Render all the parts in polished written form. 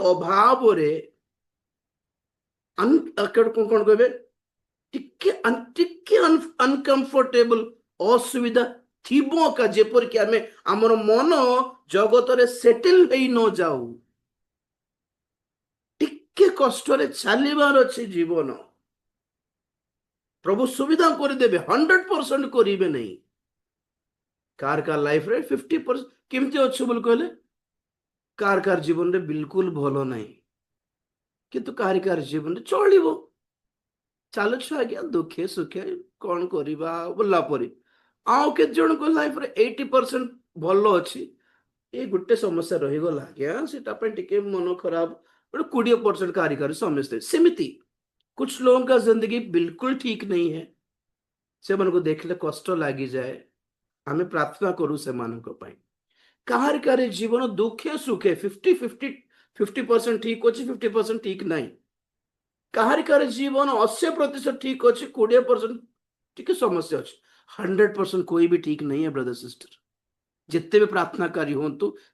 अभाव रे कौन कहबे टिके अनकंफर्टेबल असुविधा थिबो का जेपर कि आमे हमर मन जगत रे सेटल हेई न जाऊ टिके कष्ट रे चलीबार अछि जीवन प्रभु सुविधा कर देबे 100% करिवे नहीं कार लाइफ रे 50% केमती अच्छे बोल कहले कार जीवन रे बिल्कुल भलो नहीं किंतु कार जीवन रे चलिबो चलुछ आज्ञा दुखे सुखे कौन करवा बोला परी आउ के जन को लाइफ रे 80% भलो अछि ए गुटे समस्या रही गला आज्ञा सेटा पे टिके मन खराब 20% कार समझते सेमिति कुछ लोगों का जिंदगी बिल्कुल ठीक नहीं है से मन को देखले कष्ट लगी जाए हमें प्रार्थना करू से मान को पाई कार जीवन दुखे सुखे 50% ठीक अच्छे 50% ठीक नहीं कार जीवन 80% ठीक अच्छे 20% ठीक समस्या अच्छे 100% कोई भी ठीक नहीं है ब्रदर सिस्टर जिते भी प्रार्थनाकारी हूँ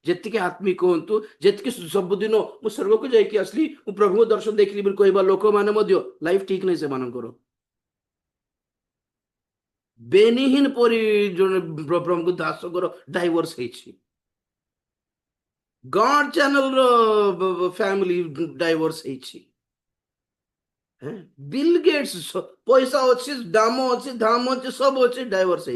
जी आत्मिक हूँ जी सबुदिन मु स्वर्ग को जाकि आसली प्रभु दर्शन देखली कहवा लोक मैंने लाइफ ठीक नहीं से मानकर बेनिहीन परी जन प्रभु दासकर डाइवोर्स गॉड चैनल रो फैमिली डाइवोर्स बिल गेट्स पैसा अच्छी दाम अच्छी धाम अच्छी सब अच्छे डाइवोर्स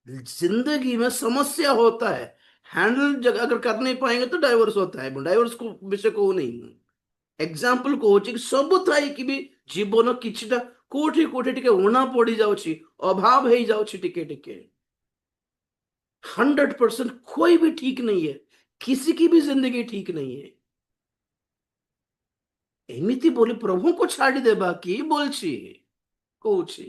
जिंदगी में समस्या होता है हैंडल अगर कर नहीं पाएंगे तो डाइवोर्स होता है डाइवोर्स को विषय को नहीं एग्जांपल को सब थाई कि भी जीवन किछटा कोठी कोठी टिके उणा पड़ी जाउछि अभाव हे जाउछि टिके टिके 100% कोई भी ठीक नहीं है किसी की भी जिंदगी ठीक नहीं है एमिति बोली प्रभु को छाड़ी देबा कि बोलछि कहूछि